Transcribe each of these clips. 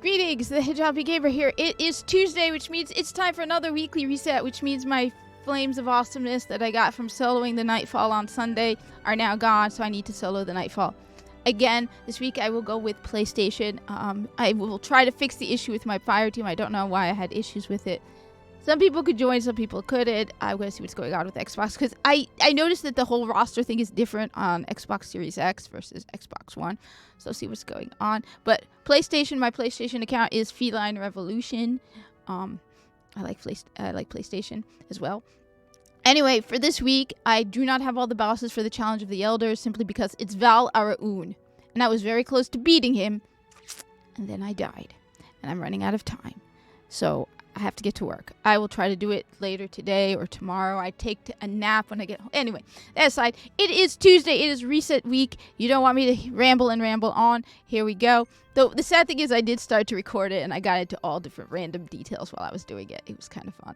Greetings, the Hijabi Gamer here. It is Tuesday, which means it's time for another weekly reset, which means my flames of awesomeness that I got from soloing the Nightfall on Sunday are now gone, so I need to solo the Nightfall. Again, this week I will go with PlayStation. I will try to fix the issue with my Fire Team. I don't know why I had issues with it. Some people could join, some people couldn't. I'm going to see what's going on with Xbox, because I noticed that the whole roster thing is different on Xbox Series X versus Xbox One. So see what's going on. But PlayStation, my PlayStation account is Feline Revolution. I like PlayStation as well. Anyway, for this week, I do not have all the bosses for the Challenge of the Elders, simply because it's Val Araun. And I was very close to beating him, and then I died. And I'm running out of time. So I have to get to work. I will try to do it later today or tomorrow. I take a nap when I get home. Anyway, that aside, it is Tuesday. It is reset week. You don't want me to ramble on. Here we go. Though the sad thing is I did start to record it and I got into all different random details while I was doing it. It was kind of fun.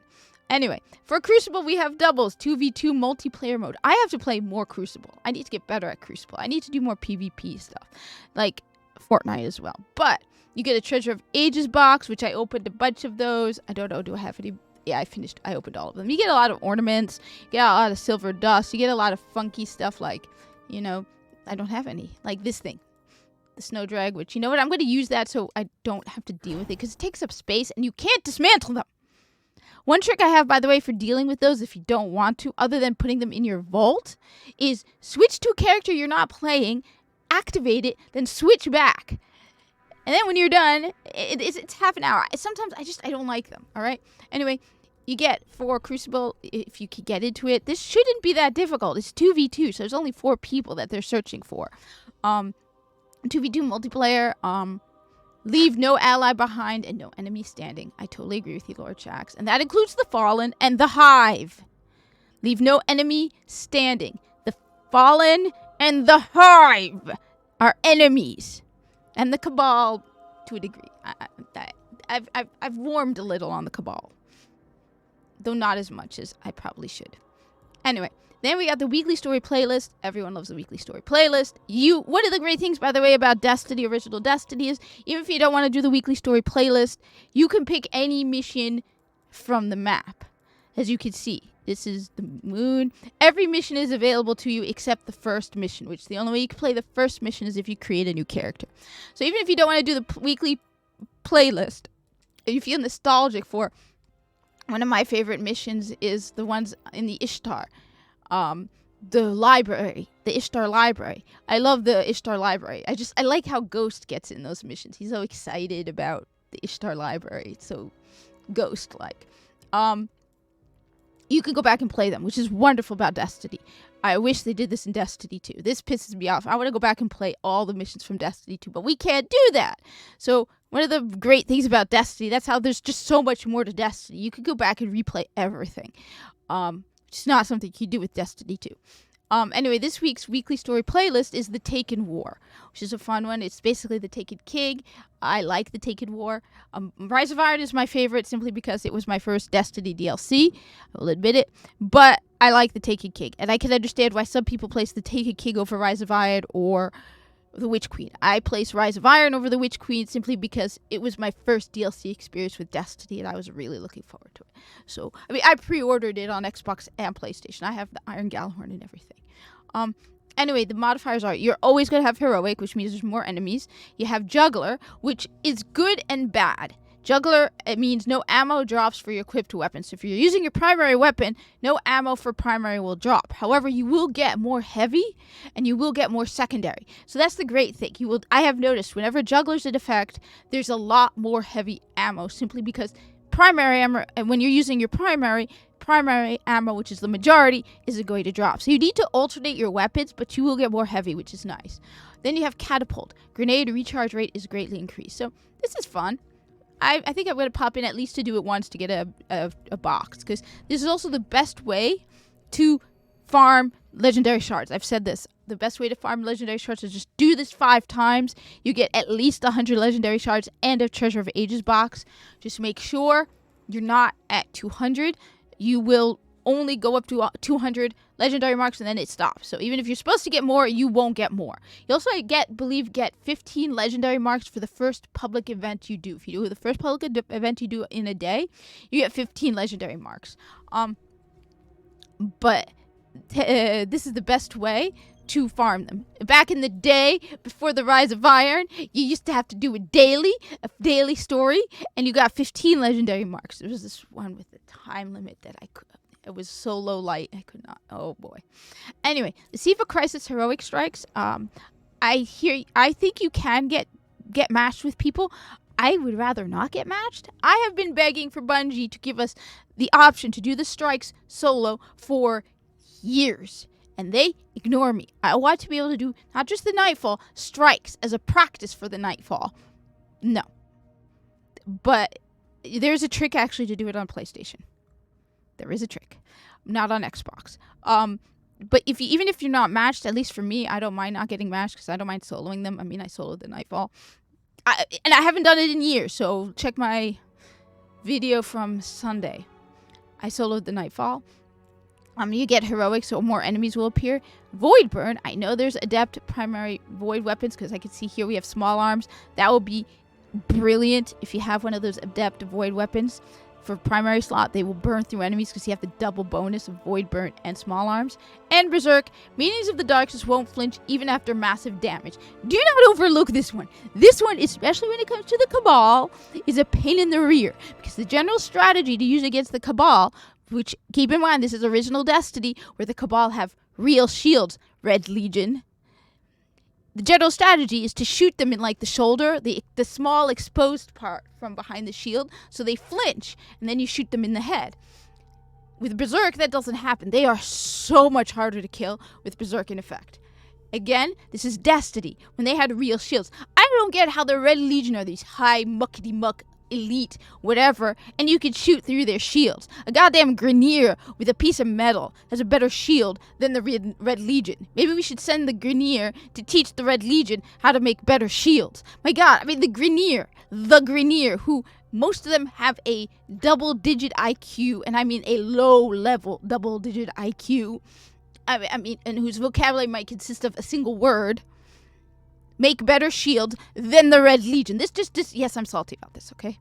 Anyway, for Crucible, we have doubles, 2v2 multiplayer mode. I have to play more Crucible. I need to get better at Crucible. I need to do more PvP stuff, like Fortnite as well. But you get a Treasure of Ages box, which I opened a bunch of those. I don't know, do I have any? Yeah, I opened all of them. You get a lot of ornaments. You get a lot of silver dust. You get a lot of funky stuff like, I don't have any. Like this thing, the Snow Drag, which, you know what? I'm going to use that so I don't have to deal with it, because it takes up space and you can't dismantle them. One trick I have, by the way, for dealing with those if you don't want to, other than putting them in your vault, is switch to a character you're not playing, activate it, then switch back. And then when you're done, it's half an hour. Sometimes I don't like them, all right? Anyway, you get for Crucible, if you can get into it, this shouldn't be that difficult. It's 2v2, so there's only 4 people that they're searching for. 2v2 multiplayer, leave no ally behind and no enemy standing. I totally agree with you, Lord Shax. And that includes the Fallen and the Hive. Leave no enemy standing. The Fallen and the Hive are enemies. And the Cabal, to a degree. I've warmed a little on the Cabal. Though not as much as I probably should. Anyway, then we got the weekly story playlist. Everyone loves the weekly story playlist. One of the great things, by the way, about Destiny, original Destiny, is even if you don't want to do the weekly story playlist, you can pick any mission from the map. As you can see, this is the moon. Every mission is available to you except the first mission, which the only way you can play the first mission is if you create a new character. So even if you don't want to do the weekly playlist, if you feel nostalgic for one of my favorite missions is the ones in the Ishtar. The library, the Ishtar library. I love the Ishtar library. I like how Ghost gets in those missions. He's so excited about the Ishtar library. It's so Ghost-like. You can go back and play them, which is wonderful about Destiny. I wish they did this in Destiny 2. This pisses me off. I want to go back and play all the missions from Destiny 2, but we can't do that. So one of the great things about Destiny, that's how there's just so much more to Destiny. You could go back and replay everything. It's not something you can do with Destiny 2. Anyway, this week's weekly story playlist is The Taken War, which is a fun one. It's basically The Taken King. I like The Taken War. Rise of Iron is my favorite simply because it was my first Destiny DLC. I will admit it. But I like The Taken King. And I can understand why some people place The Taken King over Rise of Iron or The Witch Queen. I place Rise of Iron over The Witch Queen simply because it was my first DLC experience with Destiny and I was really looking forward to it. So, I pre-ordered it on Xbox and PlayStation. I have the Iron Gallhorn and everything. Anyway, the modifiers are, you're always going to have Heroic, which means there's more enemies. You have Juggler, which is good and bad. Juggler, it means no ammo drops for your equipped weapons. So if you're using your primary weapon, no ammo for primary will drop. However, you will get more heavy and you will get more secondary. So that's the great thing. I have noticed whenever Juggler's in effect, there's a lot more heavy ammo simply because primary ammo, and when you're using your primary ammo, which is the majority, isn't going to drop. So you need to alternate your weapons, but you will get more heavy, which is nice. Then you have Catapult. Grenade recharge rate is greatly increased. So this is fun. I think I'm going to pop in at least to do it once to get a box, because this is also the best way to farm legendary shards. I've said this. The best way to farm legendary shards is just do this 5 times. You get at least 100 legendary shards and a Treasure of Ages box. Just make sure you're not at 200. You will only go up to 200 legendary marks, and then it stops. So even if you're supposed to get more, you won't get more. You also get 15 legendary marks for the first public event you do. If you do the first public event you do in a day, you get 15 legendary marks. But this is the best way to farm them. Back in the day, before the rise of iron, you used to have to do a daily story, and you got 15 legendary marks. There was this one with a time limit that it was so low light, I could not. Oh boy. Anyway, the Siva Crisis heroic strikes. I think you can get matched with people. I would rather not get matched. I have been begging for Bungie to give us the option to do the strikes solo for years, and they ignore me. I want to be able to do not just the Nightfall strikes as a practice for the Nightfall. No. But there's a trick actually to do it on PlayStation. There is a trick. Not on Xbox. But even if you're not matched, at least for me, I don't mind not getting matched because I don't mind soloing them. I mean, I soloed the Nightfall. And I haven't done it in years, so check my video from Sunday. I soloed the Nightfall. You get heroic, so more enemies will appear. Void Burn. I know there's adept primary void weapons because I can see here we have small arms. That will be brilliant if you have one of those adept void weapons. For primary slot, they will burn through enemies because you have the double bonus of Void Burn and Small Arms. And Berserk, Meanings of the Darkness won't flinch even after massive damage. Do not overlook this one. This one, especially when it comes to the Cabal, is a pain in the rear. Because the general strategy to use against the Cabal, which, keep in mind, this is original Destiny, where the Cabal have real shields, Red Legion. The general strategy is to shoot them in like the shoulder, the small exposed part from behind the shield, so they flinch, and then you shoot them in the head. With Berserk, that doesn't happen. They are so much harder to kill with Berserk in effect. Again, this is Destiny, when they had real shields. I don't get how the Red Legion are these high muckety-muck elite, whatever, and you can shoot through their shields. A goddamn Grineer with a piece of metal has a better shield than the Red Legion. Maybe we should send the Grineer to teach the Red Legion how to make better shields. My god, I mean the Grineer, who most of them have a double-digit IQ, and I mean a low-level double-digit IQ, I mean, and whose vocabulary might consist of a single word, make better shields than the Red Legion. Yes, I'm salty about this, okay?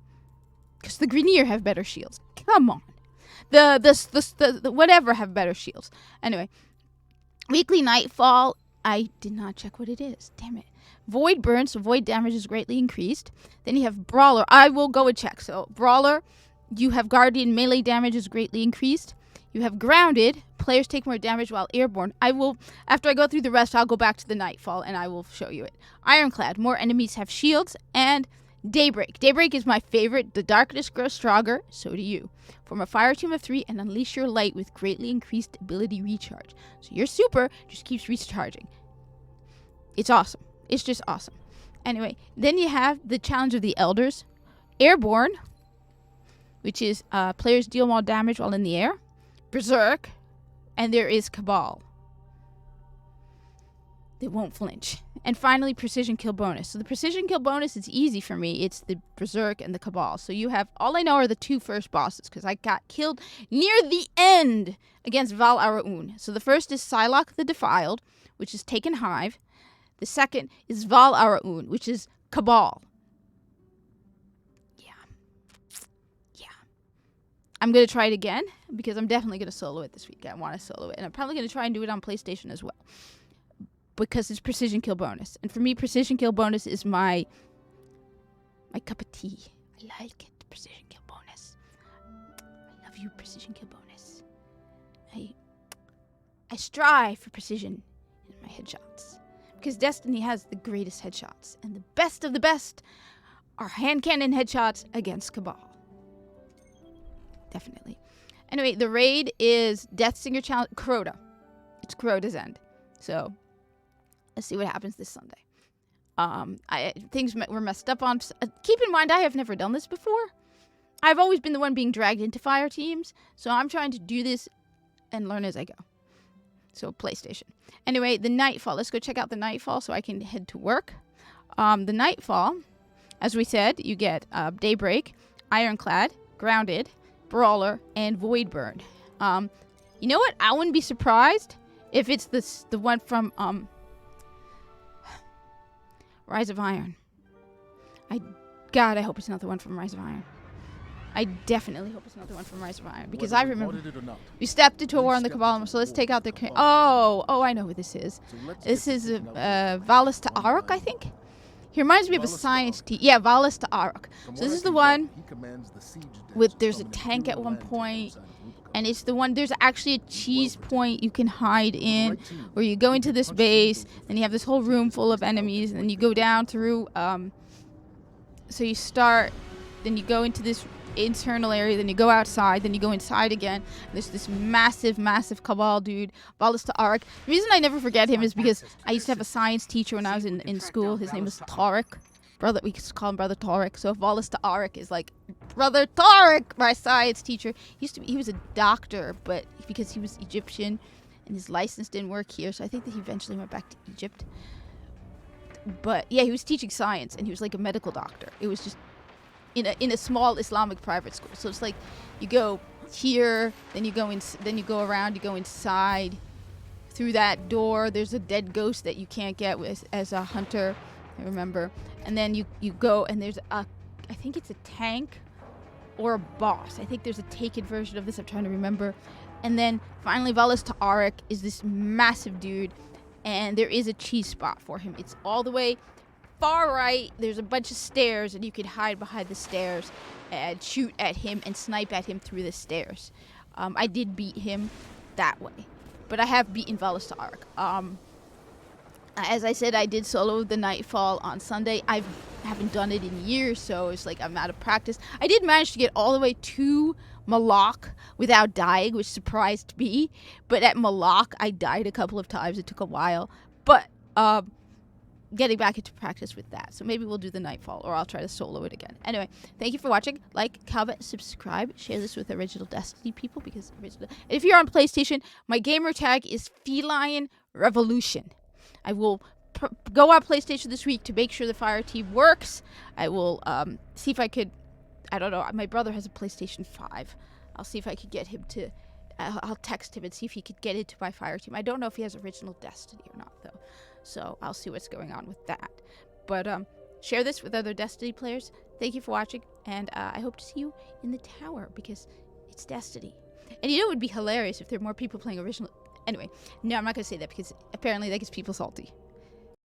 Because the Grineer have better shields. Come on. The whatever have better shields. Anyway, weekly Nightfall. I did not check what it is. Damn it. Void Burn, so void damage is greatly increased. Then you have Brawler. I will go and check. So Brawler, you have Guardian melee damage is greatly increased. You have Grounded. Players take more damage while airborne. After I go through the rest, I'll go back to the Nightfall and I will show you it. Ironclad. More enemies have shields. And Daybreak. Daybreak is my favorite. The darkness grows stronger. So do you. Form a fire team of 3 and unleash your light with greatly increased ability recharge. So your super just keeps recharging. It's awesome. It's just awesome. Anyway, then you have the Challenge of the Elders. Airborne, which is players deal more damage while in the air. Berserk, and there is Cabal. They won't flinch. And finally, Precision Kill Bonus. So the Precision Kill Bonus is easy for me. It's the Berserk and the Cabal. So you have, all I know are the 2 first bosses, because I got killed near the end against Val Araun. So the first is Psylocke the Defiled, which is Taken Hive. The second is Val Araun, which is Cabal. I'm going to try it again, because I'm definitely going to solo it this week. I want to solo it. And I'm probably going to try and do it on PlayStation as well, because it's Precision Kill Bonus. And for me, Precision Kill Bonus is my cup of tea. I like it, Precision Kill Bonus. I love you, Precision Kill Bonus. I strive for precision in my headshots, because Destiny has the greatest headshots. And the best of the best are hand cannon headshots against Cabal. Definitely. Anyway, the raid is Death Singer Challenge. Crota. It's Crota's End. So, let's see what happens this Sunday. Things were messed up on. Keep in mind, I have never done this before. I've always been the one being dragged into fire teams. So, I'm trying to do this and learn as I go. So, PlayStation. Anyway, the Nightfall. Let's go check out the Nightfall so I can head to work. The Nightfall, as we said, you get Daybreak, Ironclad, Grounded, Brawler, and Void Burn. You know what? I wouldn't be surprised if it's the one from Rise of Iron. God, I hope it's not the one from Rise of Iron. I definitely hope it's not the one from Rise of Iron, because I remember we stepped into a war on the Cabal, so let's take out their... Oh, I know who this is. This is Valis to Arok, I think? He reminds me of a science teacher. Yeah, Valis to Arok. So this is the one with, there's a tank at one point, and it's the one, there's actually a cheese point you can hide in, where you go into this base, and you have this whole room full of enemies, and then you go down through, so you start, then you go into this internal area, then you go outside, then you go inside again. There's this massive Cabal dude, Valis to Arok. The reason I never forget him is because I used to have a science teacher when I was in school. His name was Tariq. Brother, we used to call him Brother Tariq. So Valis to Arok is like Brother Tariq, my science teacher. He was a doctor, but because he was Egyptian and his license didn't work here, so I think that he eventually went back to Egypt. But yeah, he was teaching science, and he was like a medical doctor. It was just in a small Islamic private school. So it's like you go here, then you go around, you go inside. Through that door, there's a dead ghost that you can't get with as a hunter, I remember. And then you go, and there's I think it's a tank or a boss. I think there's a taken version of this. I'm trying to remember. And then finally, Valis to Arok is this massive dude, and there is a cheese spot for him. It's all the way far right. There's a bunch of stairs, and you can hide behind the stairs and shoot at him and snipe at him through the stairs. I did beat him that way, but I have beaten Valis to Arok. As I said, I did solo the Nightfall on Sunday. I haven't done it in years, so it's like I'm out of practice. I did manage to get all the way to Malak without dying, which surprised me. But at Malak, I died a couple of times. It took a while. But getting back into practice with that. So maybe we'll do the Nightfall, or I'll try to solo it again. Anyway, thank you for watching. Like, comment, subscribe, share this with original Destiny people, because if you're on PlayStation, my gamer tag is Feline Revolution. I will go on PlayStation this week to make sure the Fire Team works. I will see if I could, I don't know, my brother has a PlayStation 5. I'll see if I could get him to, I'll text him and see if he could get into my Fire Team. I don't know if he has original Destiny or not, though. So I'll see what's going on with that. But share this with other Destiny players. Thank you for watching, and I hope to see you in the tower, because it's Destiny. And you know it would be hilarious if there were more people playing original. Anyway, no, I'm not going to say that, because apparently that gets people salty.